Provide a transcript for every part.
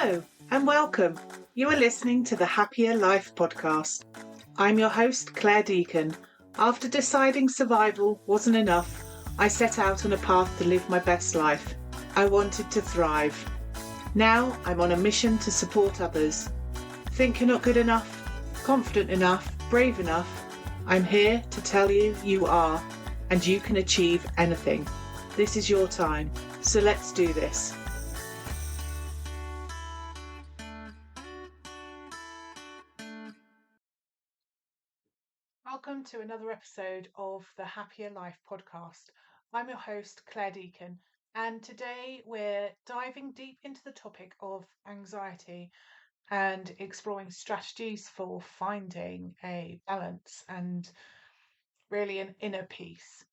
Hello and welcome. You are listening to the Happya Life podcast. I'm your host, Clare Deacon. After deciding survival wasn't enough, I set out on a path to live my best life. I wanted to thrive. Now I'm on a mission to support others. Think you're not good enough, confident enough, brave enough? I'm here to tell you you are, and you can achieve anything. This is your time, so let's do this. Welcome to another episode of the Happya Life podcast. I'm your host, Clare Deacon, and today we're diving deep into the topic of anxiety and exploring strategies for finding a balance and really an inner peace.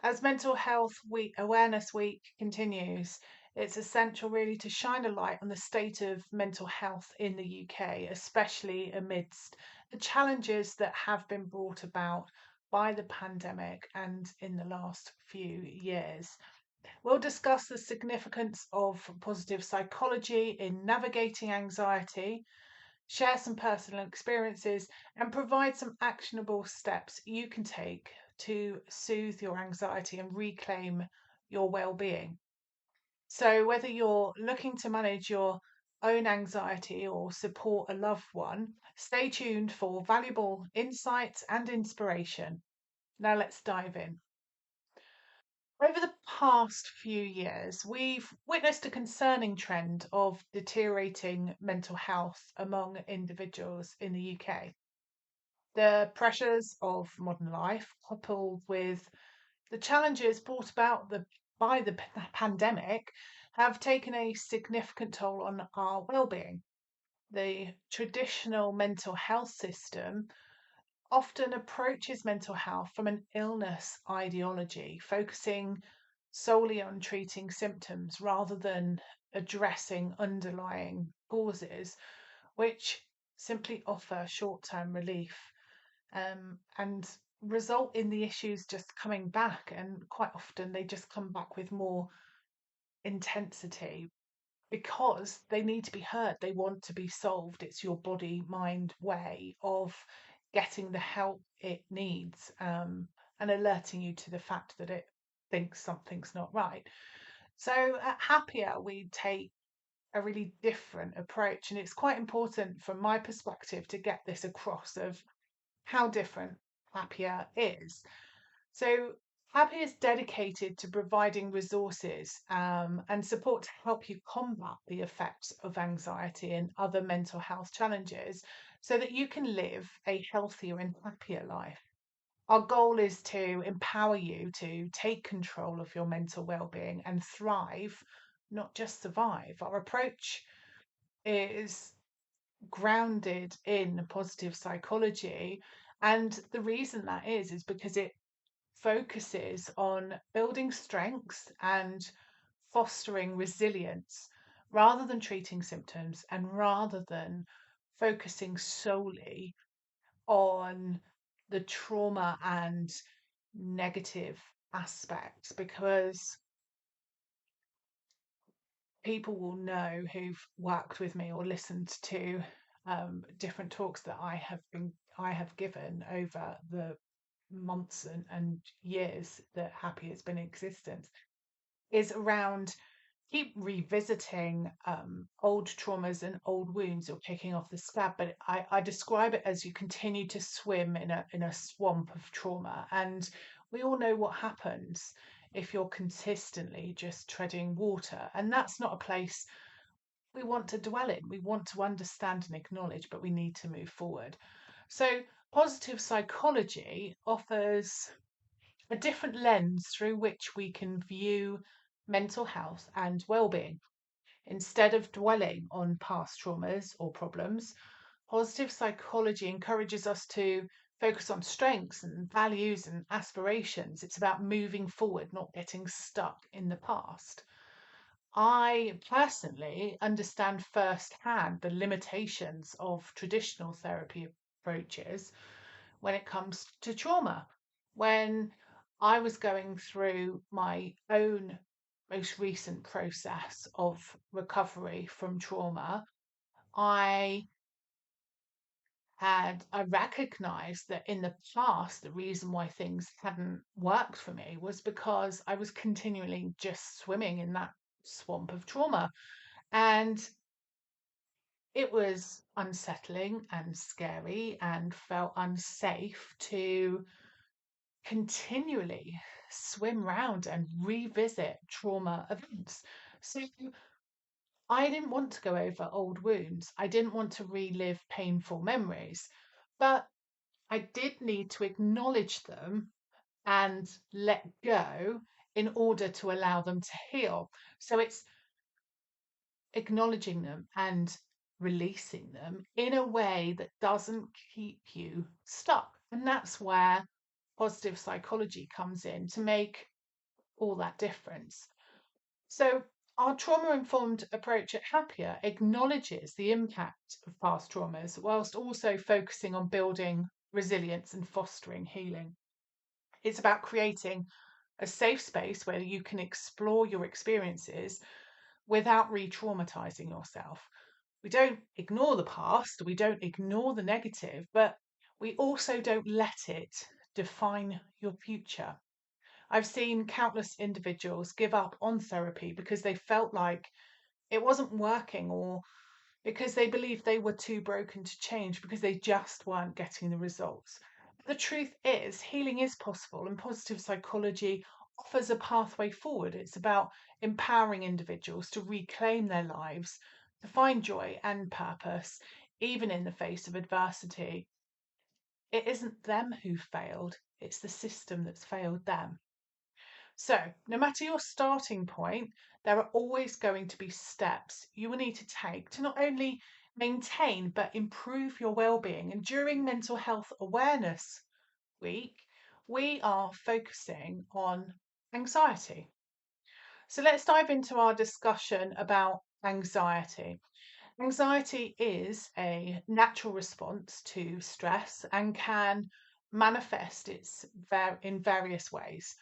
As Mental Health Week Awareness Week continues, it's essential really to shine a light on the state of mental health in the UK, especially amidst the challenges that have been brought about by the pandemic and in the last few years. We'll discuss the significance of positive psychology in navigating anxiety, share some personal experiences, and provide some actionable steps you can take to soothe your anxiety and reclaim your well-being. So whether you're looking to manage your own anxiety or support a loved one, stay tuned for valuable insights and inspiration. Now let's dive in. Over the past few years, we've witnessed a concerning trend of deteriorating mental health among individuals in the UK. The pressures of modern life, coupled with the challenges brought about by the pandemic, have taken a significant toll on our well-being. The traditional mental health system often approaches mental health from an illness ideology, focusing solely on treating symptoms rather than addressing underlying causes, which simply offer short term relief and result in the issues just coming back. And quite often they just come back with more intensity because they need to be heard, they want to be solved. It's your body mind way of getting the help it needs, and alerting you to the fact that it thinks something's not right. So at Happier, we take a really different approach, and it's quite important from my perspective to get this across of how different Happier is. So Happy is dedicated to providing resources and support to help you combat the effects of anxiety and other mental health challenges so that you can live a healthier and happier life. Our goal is to empower you to take control of your mental well-being and thrive, not just survive. Our approach is grounded in positive psychology, and the reason that is because it focuses on building strengths and fostering resilience rather than treating symptoms and rather than focusing solely on the trauma and negative aspects, because people will know who've worked with me or listened to different talks that I have given over the months and years that Happy has been in existence, is around keep revisiting old traumas and old wounds or picking off the scab. But I describe it as you continue to swim in a swamp of trauma. And we all know what happens if you're consistently just treading water. And that's not a place we want to dwell in. We want to understand and acknowledge, but we need to move forward. So positive psychology offers a different lens through which we can view mental health and well-being. Instead of dwelling on past traumas or problems, positive psychology encourages us to focus on strengths and values and aspirations. It's about moving forward, not getting stuck in the past. I personally understand firsthand the limitations of traditional therapy approaches when it comes to trauma. When I was going through my own most recent process of recovery from trauma, I I recognized that in the past, the reason why things hadn't worked for me was because I was continually just swimming in that swamp of trauma. And it was unsettling and scary and felt unsafe to continually swim round and revisit trauma events. So I didn't want to go over old wounds. I didn't want to relive painful memories. But I did need to acknowledge them and let go in order to allow them to heal. So it's acknowledging them and releasing them in a way that doesn't keep you stuck. And that's where positive psychology comes in to make all that difference. So, our trauma informed approach at Happya acknowledges the impact of past traumas whilst also focusing on building resilience and fostering healing. It's about creating a safe space where you can explore your experiences without re traumatizing yourself. We don't ignore the past, we don't ignore the negative, but we also don't let it define your future. I've seen countless individuals give up on therapy because they felt like it wasn't working or because they believed they were too broken to change because they just weren't getting the results. The truth is, healing is possible, and positive psychology offers a pathway forward. It's about empowering individuals to reclaim their lives, to find joy and purpose, even in the face of adversity. It isn't them who failed, it's the system that's failed them. So, no matter your starting point, there are always going to be steps you will need to take to not only maintain but improve your well-being. And during Mental Health Awareness Week, we are focusing on anxiety. So, let's dive into our discussion about anxiety. Anxiety is a natural response to stress and can manifest in various ways,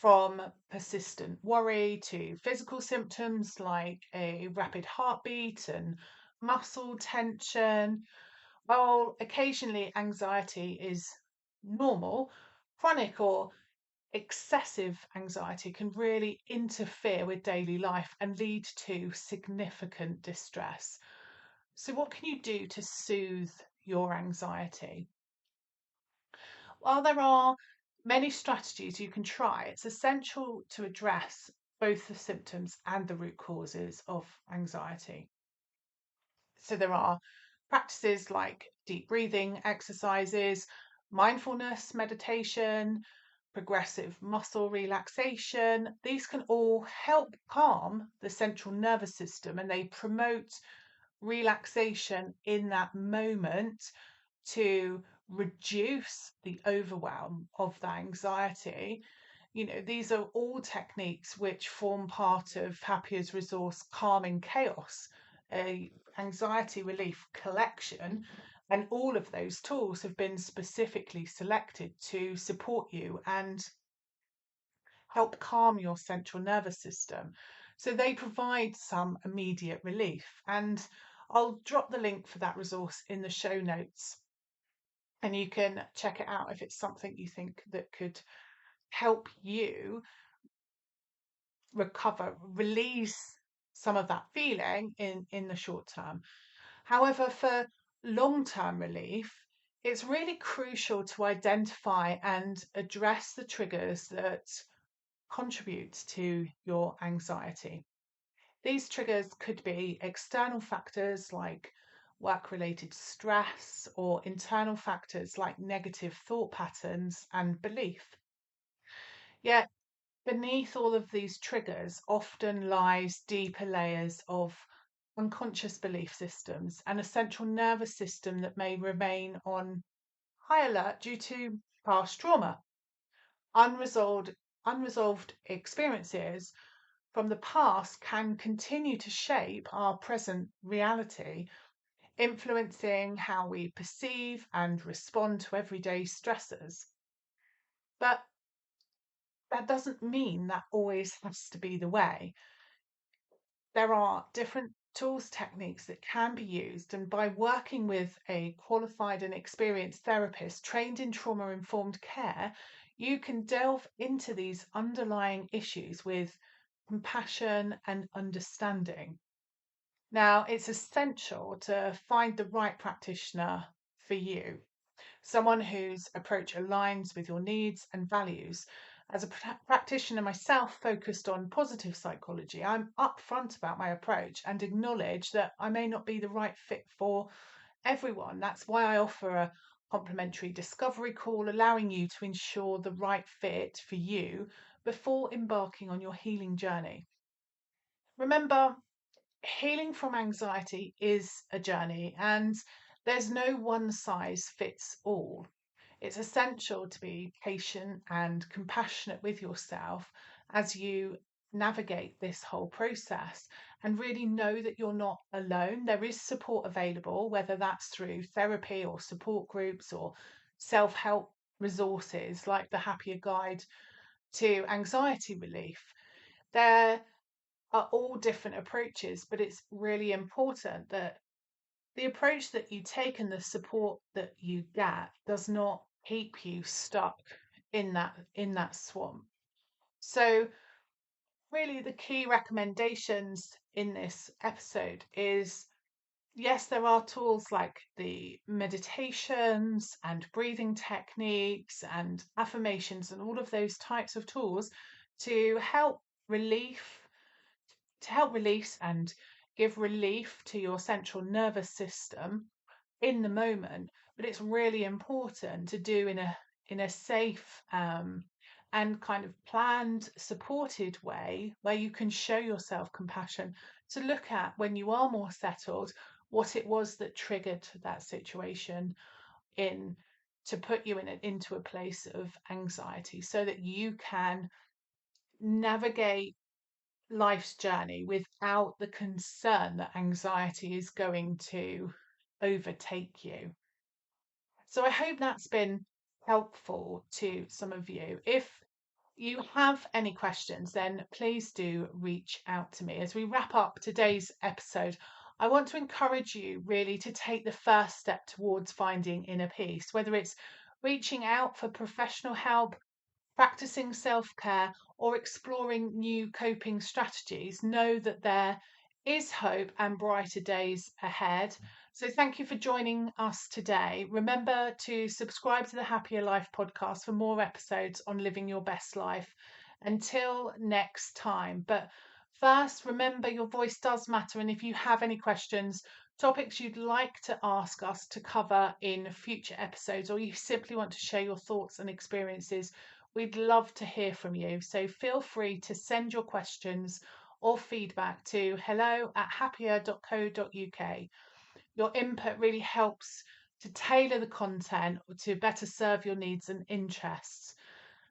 from persistent worry to physical symptoms like a rapid heartbeat and muscle tension. While occasionally anxiety is normal, chronic or excessive anxiety can really interfere with daily life and lead to significant distress. So, what can you do to soothe your anxiety? While there are many strategies you can try, it's essential to address both the symptoms and the root causes of anxiety. So, there are practices like deep breathing exercises, mindfulness meditation, progressive muscle relaxation. These can all help calm the central nervous system and they promote relaxation in that moment to reduce the overwhelm of the anxiety. These are all techniques which form part of Happya's resource Calming Chaos, a anxiety relief collection. And all of those tools have been specifically selected to support you and help calm your central nervous system. So they provide some immediate relief. And I'll drop the link for that resource in the show notes and you can check it out if it's something you think that could help you recover, release some of that feeling in the short term. However, for long-term relief, it's really crucial to identify and address the triggers that contribute to your anxiety. These triggers could be external factors like work-related stress or internal factors like negative thought patterns and belief. Yet beneath all of these triggers often lies deeper layers of unconscious belief systems and a central nervous system that may remain on high alert due to past trauma. Unresolved experiences from the past can continue to shape our present reality, influencing how we perceive and respond to everyday stressors. But that doesn't mean that always has to be the way. There are different tools, techniques that can be used, and by working with a qualified and experienced therapist trained in trauma informed care, you can delve into these underlying issues with compassion and understanding. Now, it's essential to find the right practitioner for you, someone whose approach aligns with your needs and values. As a practitioner myself focused on positive psychology, I'm upfront about my approach and acknowledge that I may not be the right fit for everyone. That's why I offer a complimentary discovery call, allowing you to ensure the right fit for you before embarking on your healing journey. Remember, healing from anxiety is a journey, and there's no one size fits all. It's essential to be patient and compassionate with yourself as you navigate this whole process, and really know that you're not alone. There is support available, whether that's through therapy or support groups or self help resources like the Happya Guide to Anxiety Relief. There are all different approaches, but it's really important that the approach that you take and the support that you get does not keep you stuck in that swamp. So really the key recommendations in this episode is, yes, there are tools like the meditations and breathing techniques and affirmations and all of those types of tools to help relief to help release and give relief to your central nervous system in the moment. But it's really important to do in a safe and kind of planned, supported way where you can show yourself compassion, to look at when you are more settled what it was that triggered that situation, in to put you into a place of anxiety so that you can navigate life's journey without the concern that anxiety is going to overtake you. So I hope that's been helpful to some of you. If you have any questions, then please do reach out to me. As we wrap up today's episode, I want to encourage you really to take the first step towards finding inner peace, whether it's reaching out for professional help, practicing self care, or exploring new coping strategies. Know that there is hope and brighter days ahead. So, thank you for joining us today. Remember to subscribe to the Happya Life podcast for more episodes on living your best life. Until next time. But first, remember your voice does matter. And if you have any questions, topics you'd like to ask us to cover in future episodes, or you simply want to share your thoughts and experiences, we'd love to hear from you. So feel free to send your questions or feedback to hello@happya.co.uk. Your input really helps to tailor the content to better serve your needs and interests.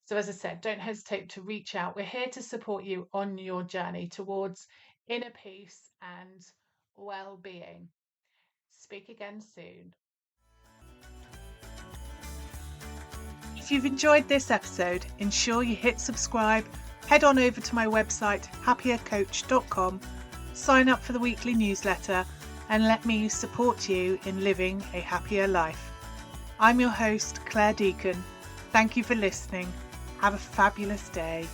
So, as I said, don't hesitate to reach out. We're here to support you on your journey towards inner peace and well-being. Speak again soon. If you've enjoyed this episode, ensure you hit subscribe, head on over to my website happyacoach.com, sign up for the weekly newsletter, and let me support you in living a happier life. I'm your host, Clare Deacon. Thank you for listening. Have a fabulous day.